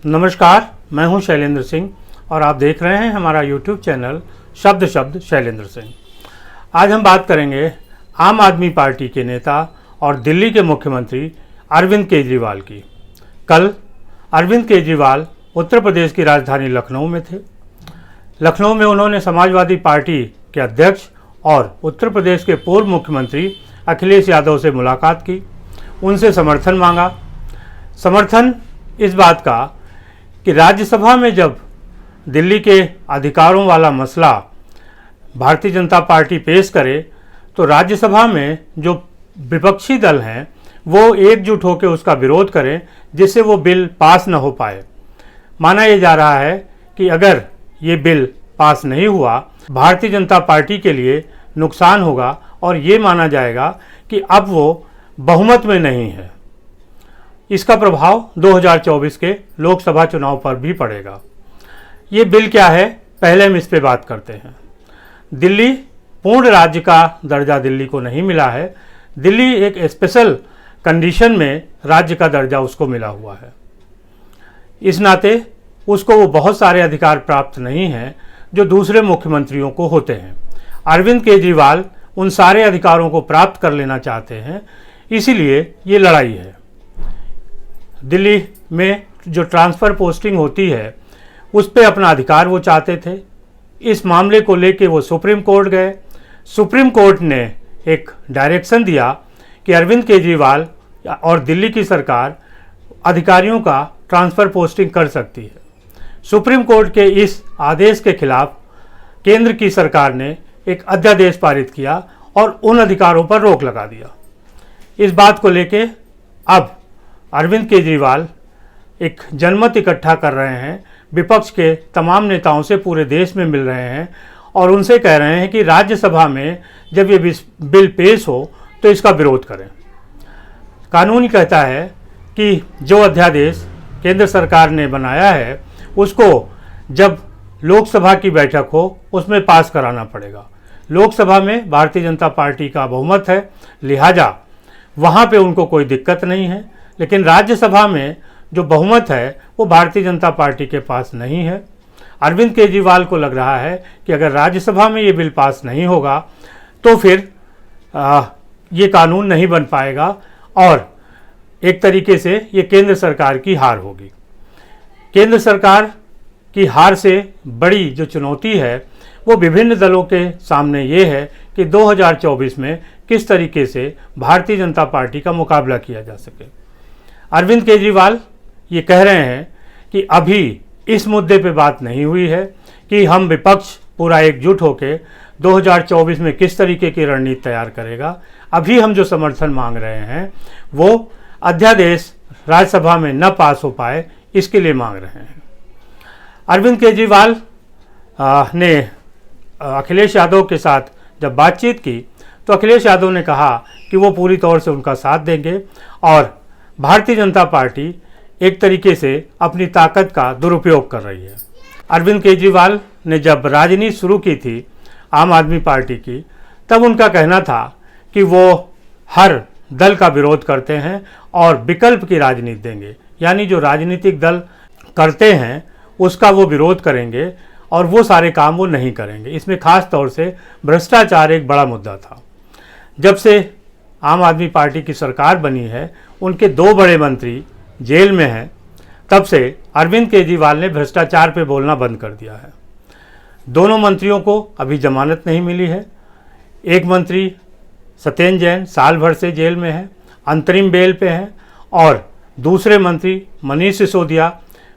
नमस्कार, मैं हूं शैलेंद्र सिंह और आप देख रहे हैं हमारा YouTube चैनल शब्द शब्द शैलेंद्र सिंह। आज हम बात करेंगे आम आदमी पार्टी के नेता और दिल्ली के मुख्यमंत्री अरविंद केजरीवाल की। कल अरविंद केजरीवाल उत्तर प्रदेश की राजधानी लखनऊ में थे। लखनऊ में उन्होंने समाजवादी पार्टी के अध्यक्ष और उत्तर प्रदेश के पूर्व मुख्यमंत्री अखिलेश यादव से मुलाकात की, उनसे समर्थन मांगा। समर्थन इस बात का कि राज्यसभा में जब दिल्ली के अधिकारों वाला मसला भारतीय जनता पार्टी पेश करे तो राज्यसभा में जो विपक्षी दल हैं वो एकजुट होकर उसका विरोध करें, जिससे वो बिल पास न हो पाए। माना यह जा रहा है कि अगर ये बिल पास नहीं हुआ, भारतीय जनता पार्टी के लिए नुकसान होगा और ये माना जाएगा कि अब वो बहुमत में नहीं है। इसका प्रभाव 2024 के लोकसभा चुनाव पर भी पड़ेगा। ये बिल क्या है, पहले हम इस पे बात करते हैं। दिल्ली पूर्ण राज्य का दर्जा दिल्ली को नहीं मिला है। दिल्ली एक स्पेशल कंडीशन में राज्य का दर्जा उसको मिला हुआ है। इस नाते उसको वो बहुत सारे अधिकार प्राप्त नहीं हैं जो दूसरे मुख्यमंत्रियों को होते हैं। अरविंद केजरीवाल उन सारे अधिकारों को प्राप्त कर लेना चाहते हैं, इसीलिए ये लड़ाई है। दिल्ली में जो ट्रांसफ़र पोस्टिंग होती है उस पे अपना अधिकार वो चाहते थे। इस मामले को लेके वो सुप्रीम कोर्ट गए। सुप्रीम कोर्ट ने एक डायरेक्शन दिया कि अरविंद केजरीवाल और दिल्ली की सरकार अधिकारियों का ट्रांसफ़र पोस्टिंग कर सकती है। सुप्रीम कोर्ट के इस आदेश के खिलाफ केंद्र की सरकार ने एक अध्यादेश पारित किया और उन अधिकारों पर रोक लगा दिया। इस बात को लेके अब अरविंद केजरीवाल एक जनमत इकट्ठा कर रहे हैं, विपक्ष के तमाम नेताओं से पूरे देश में मिल रहे हैं और उनसे कह रहे हैं कि राज्यसभा में जब ये बिल पेश हो तो इसका विरोध करें। कानून कहता है कि जो अध्यादेश केंद्र सरकार ने बनाया है उसको जब लोकसभा की बैठक हो उसमें पास कराना पड़ेगा। लोकसभा में भारतीय जनता पार्टी का बहुमत है, लिहाजा वहाँ पे उनको कोई दिक्कत नहीं है, लेकिन राज्यसभा में जो बहुमत है वो भारतीय जनता पार्टी के पास नहीं है। अरविंद केजरीवाल को लग रहा है कि अगर राज्यसभा में ये बिल पास नहीं होगा तो फिर ये कानून नहीं बन पाएगा और एक तरीके से ये केंद्र सरकार की हार होगी। केंद्र सरकार की हार से बड़ी जो चुनौती है वो विभिन्न दलों के सामने ये है कि 2024 में किस तरीके से भारतीय जनता पार्टी का मुकाबला किया जा सके। अरविंद केजरीवाल ये कह रहे हैं कि अभी इस मुद्दे पे बात नहीं हुई है कि हम विपक्ष पूरा एकजुट होकर 2024 में किस तरीके की रणनीति तैयार करेगा। अभी हम जो समर्थन मांग रहे हैं वो अध्यादेश राज्यसभा में न पास हो पाए, इसके लिए मांग रहे हैं। अरविंद केजरीवाल ने अखिलेश यादव के साथ जब बातचीत की तो अखिलेश यादव ने कहा कि वो पूरी तौर से उनका साथ देंगे और भारतीय जनता पार्टी एक तरीके से अपनी ताकत का दुरुपयोग कर रही है। अरविंद केजरीवाल ने जब राजनीति शुरू की थी आम आदमी पार्टी की, तब उनका कहना था कि वो हर दल का विरोध करते हैं और विकल्प की राजनीति देंगे, यानी जो राजनीतिक दल करते हैं उसका वो विरोध करेंगे और वो सारे काम वो नहीं करेंगे। इसमें खास तौर से भ्रष्टाचार एक बड़ा मुद्दा था। जब से आम आदमी पार्टी की सरकार बनी है, उनके 2 बड़े मंत्री जेल में हैं, तब से अरविंद केजरीवाल ने भ्रष्टाचार पे बोलना बंद कर दिया है। दोनों मंत्रियों को अभी जमानत नहीं मिली है। एक मंत्री सत्येंद्र जैन साल भर से जेल में है, अंतरिम बेल पे हैं, और दूसरे मंत्री मनीष सिसोदिया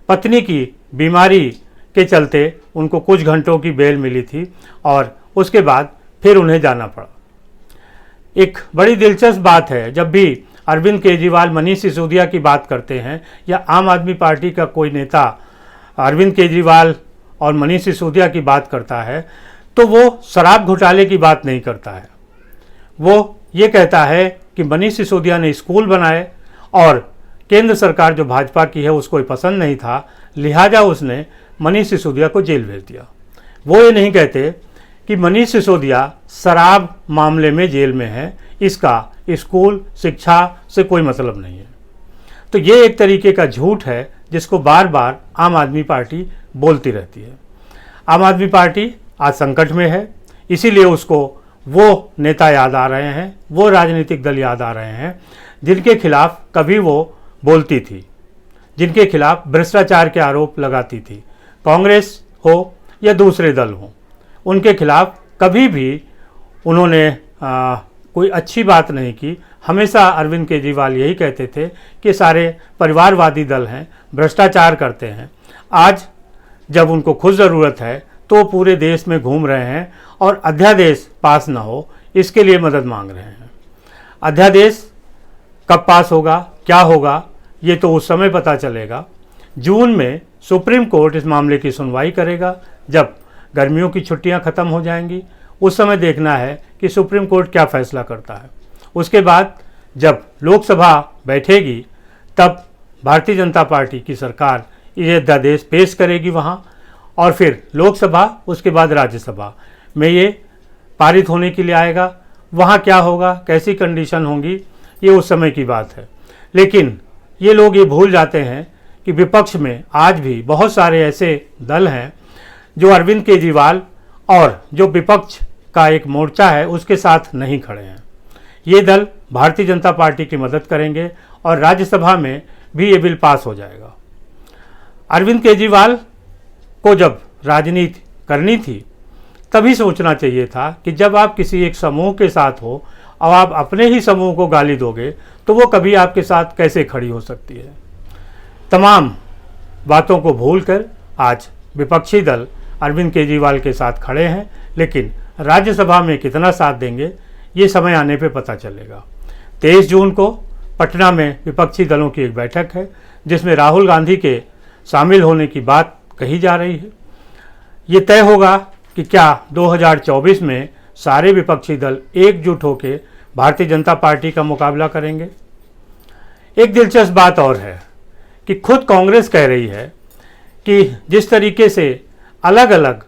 पत्नी की बीमारी के चलते उनको कुछ घंटों की बेल मिली थी और उसके बाद फिर उन्हें जाना पड़ा। एक बड़ी दिलचस्प बात है, जब भी अरविंद केजरीवाल मनीष सिसोदिया की बात करते हैं या आम आदमी पार्टी का कोई नेता अरविंद केजरीवाल और मनीष सिसोदिया की बात करता है तो वो शराब घोटाले की बात नहीं करता है। वो ये कहता है कि मनीष सिसोदिया ने स्कूल बनाए और केंद्र सरकार जो भाजपा की है उसको पसंद नहीं था, लिहाजा उसने मनीष सिसोदिया को जेल भेज दिया। वो ये नहीं कहते कि मनीष सिसोदिया शराब मामले में जेल में है, इसका स्कूल शिक्षा से कोई मतलब नहीं है। तो ये एक तरीके का झूठ है जिसको बार बार आम आदमी पार्टी बोलती रहती है। आम आदमी पार्टी आज संकट में है, इसीलिए उसको वो नेता याद आ रहे हैं, वो राजनीतिक दल याद आ रहे हैं जिनके खिलाफ कभी वो बोलती थी, जिनके खिलाफ भ्रष्टाचार के आरोप लगाती थी। कांग्रेस हो या दूसरे दल हों, उनके खिलाफ कभी भी उन्होंने कोई अच्छी बात नहीं की। हमेशा अरविंद केजरीवाल यही कहते थे कि सारे परिवारवादी दल हैं, भ्रष्टाचार करते हैं। आज जब उनको खुद ज़रूरत है तो पूरे देश में घूम रहे हैं और अध्यादेश पास ना हो इसके लिए मदद मांग रहे हैं। अध्यादेश कब पास होगा, क्या होगा, ये तो उस समय पता चलेगा। जून में सुप्रीम कोर्ट इस मामले की सुनवाई करेगा, जब गर्मियों की छुट्टियां ख़त्म हो जाएंगी। उस समय देखना है कि सुप्रीम कोर्ट क्या फैसला करता है। उसके बाद जब लोकसभा बैठेगी तब भारतीय जनता पार्टी की सरकार ये अध्यादेश पेश करेगी वहाँ, और फिर लोकसभा, उसके बाद राज्यसभा में ये पारित होने के लिए आएगा। वहाँ क्या होगा, कैसी कंडीशन होंगी, ये उस समय की बात है। लेकिन ये लोग ये भूल जाते हैं कि विपक्ष में आज भी बहुत सारे ऐसे दल हैं जो अरविंद केजरीवाल और जो विपक्ष का एक मोर्चा है उसके साथ नहीं खड़े हैं। ये दल भारतीय जनता पार्टी की मदद करेंगे और राज्यसभा में भी ये बिल पास हो जाएगा। अरविंद केजरीवाल को जब राजनीति करनी थी तभी सोचना चाहिए था कि जब आप किसी एक समूह के साथ हो और आप अपने ही समूह को गाली दोगे तो वो कभी आपके साथ कैसे खड़ी हो सकती है। तमाम बातों को भूलकर आज विपक्षी दल अरविंद केजरीवाल के साथ खड़े हैं, लेकिन राज्यसभा में कितना साथ देंगे ये समय आने पे पता चलेगा। 23 जून को पटना में विपक्षी दलों की एक बैठक है जिसमें राहुल गांधी के शामिल होने की बात कही जा रही है। ये तय होगा कि क्या 2024 में सारे विपक्षी दल एकजुट होकर भारतीय जनता पार्टी का मुकाबला करेंगे। एक दिलचस्प बात और है कि खुद कांग्रेस कह रही है कि जिस तरीके से अलग अलग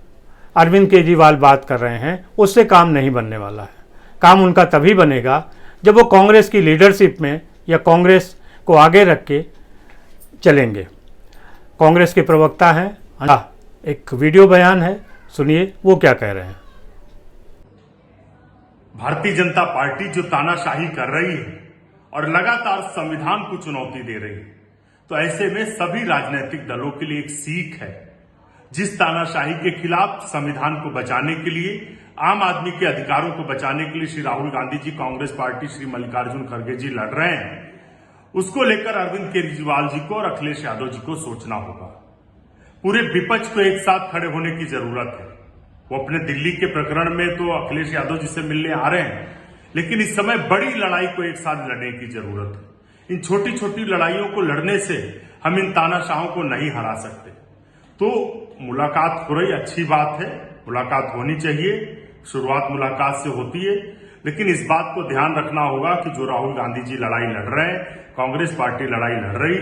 अरविंद केजरीवाल बात कर रहे हैं उससे काम नहीं बनने वाला है। काम उनका तभी बनेगा जब वो कांग्रेस की लीडरशिप में या कांग्रेस को आगे रख के चलेंगे। कांग्रेस के प्रवक्ता हैं, एक वीडियो बयान है, सुनिए वो क्या कह रहे हैं। भारतीय जनता पार्टी जो तानाशाही कर रही है और लगातार संविधान को चुनौती दे रही है, तो ऐसे में सभी राजनीतिक दलों के लिए एक सीख है। जिस तानाशाही के खिलाफ संविधान को बचाने के लिए, आम आदमी के अधिकारों को बचाने के लिए श्री राहुल गांधी जी, कांग्रेस पार्टी, श्री मल्लिकार्जुन खड़गे जी लड़ रहे हैं, उसको लेकर अरविंद केजरीवाल जी को और अखिलेश यादव जी को सोचना होगा। पूरे विपक्ष को एक साथ खड़े होने की जरूरत है। वो अपने दिल्ली के प्रकरण में तो अखिलेश यादव जी से मिलने आ रहे हैं, लेकिन इस समय बड़ी लड़ाई को एक साथ लड़ने की जरूरत है। इन छोटी छोटी लड़ाइयों को लड़ने से हम इन तानाशाहों को नहीं हरा सकते। तो मुलाकात हो रही, अच्छी बात है, मुलाकात होनी चाहिए। शुरुआत मुलाकात से होती है, लेकिन इस बात को ध्यान रखना होगा कि जो राहुल गांधी जी लड़ाई लड़ रहे हैं, कांग्रेस पार्टी लड़ाई लड़ रही,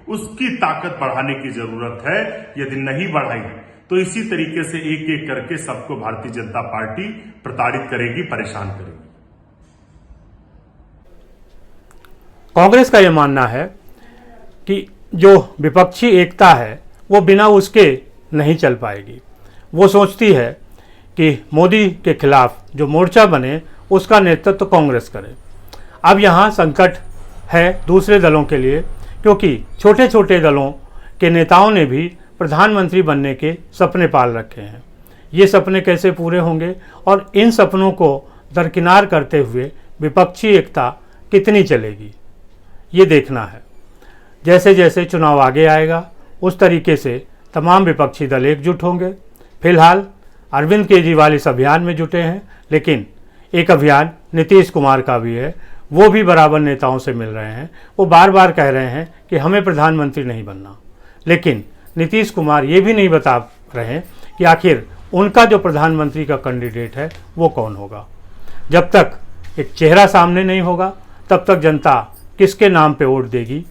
उसकी ताकत बढ़ाने की जरूरत है। यदि नहीं बढ़ाई तो इसी तरीके से एक एक करके सबको भारतीय जनता पार्टी प्रताड़ित करेगी, परेशान करेगी। कांग्रेस का यह मानना है कि जो विपक्षी एकता है वो बिना उसके नहीं चल पाएगी। वो सोचती है कि मोदी के खिलाफ जो मोर्चा बने उसका नेतृत्व तो कांग्रेस करे। अब यहाँ संकट है दूसरे दलों के लिए, क्योंकि छोटे छोटे दलों के नेताओं ने भी प्रधानमंत्री बनने के सपने पाल रखे हैं। ये सपने कैसे पूरे होंगे और इन सपनों को दरकिनार करते हुए विपक्षी एकता कितनी चलेगी, ये देखना है। जैसे जैसे चुनाव आगे आएगा उस तरीके से तमाम विपक्षी दल एकजुट होंगे। फिलहाल अरविंद केजरीवाल इस अभियान में जुटे हैं, लेकिन एक अभियान नीतीश कुमार का भी है। वो भी बराबर नेताओं से मिल रहे हैं। वो बार बार कह रहे हैं कि हमें प्रधानमंत्री नहीं बनना, लेकिन नीतीश कुमार ये भी नहीं बता रहे कि आखिर उनका जो प्रधानमंत्री का कैंडिडेट है वो कौन होगा। जब तक एक चेहरा सामने नहीं होगा तब तक जनता किसके नाम पे वोट देगी,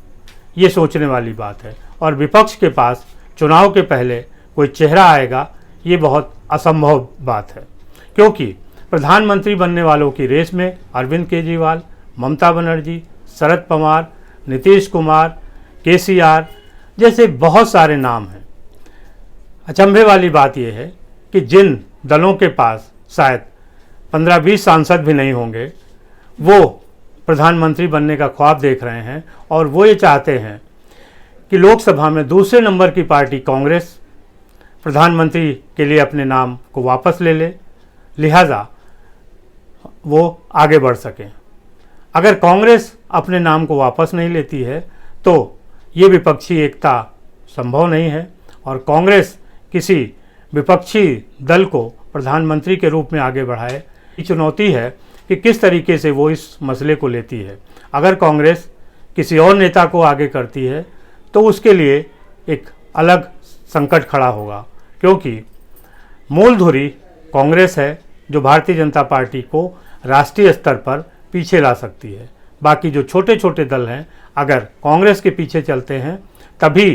ये सोचने वाली बात है। और विपक्ष के पास चुनाव के पहले कोई चेहरा आएगा, ये बहुत असंभव बात है, क्योंकि प्रधानमंत्री बनने वालों की रेस में अरविंद केजरीवाल, ममता बनर्जी, शरद पवार, नीतीश कुमार, केसीआर, जैसे बहुत सारे नाम हैं। अचंभे वाली बात यह है कि जिन दलों के पास शायद 15-20 सांसद भी नहीं होंगे, वो प्रधानमंत्री बनने का ख्वाब देख रहे हैं और वो ये चाहते हैं कि लोकसभा में दूसरे नंबर की पार्टी कांग्रेस प्रधानमंत्री के लिए अपने नाम को वापस ले ले, लिहाजा वो आगे बढ़ सकें। अगर कांग्रेस अपने नाम को वापस नहीं लेती है तो ये विपक्षी एकता संभव नहीं है और कांग्रेस किसी विपक्षी दल को प्रधानमंत्री के रूप में आगे बढ़ाए। ये चुनौती है कि किस तरीके से वो इस मसले को लेती है। अगर कांग्रेस किसी और नेता को आगे करती है तो उसके लिए एक अलग संकट खड़ा होगा, क्योंकि मूलधुरी कांग्रेस है जो भारतीय जनता पार्टी को राष्ट्रीय स्तर पर पीछे ला सकती है। बाकी जो छोटे छोटे दल हैं, अगर कांग्रेस के पीछे चलते हैं तभी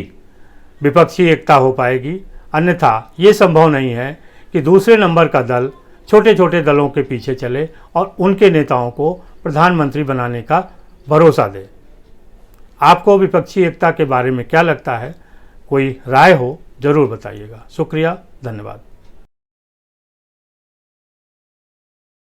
विपक्षी एकता हो पाएगी, अन्यथा ये संभव नहीं है कि दूसरे नंबर का दल छोटे छोटे दलों के पीछे चले और उनके नेताओं को प्रधानमंत्री बनाने का भरोसा दे। आपको विपक्षी एकता के बारे में क्या लगता है? कोई राय हो ज़रूर बताइएगा। शुक्रिया, धन्यवाद।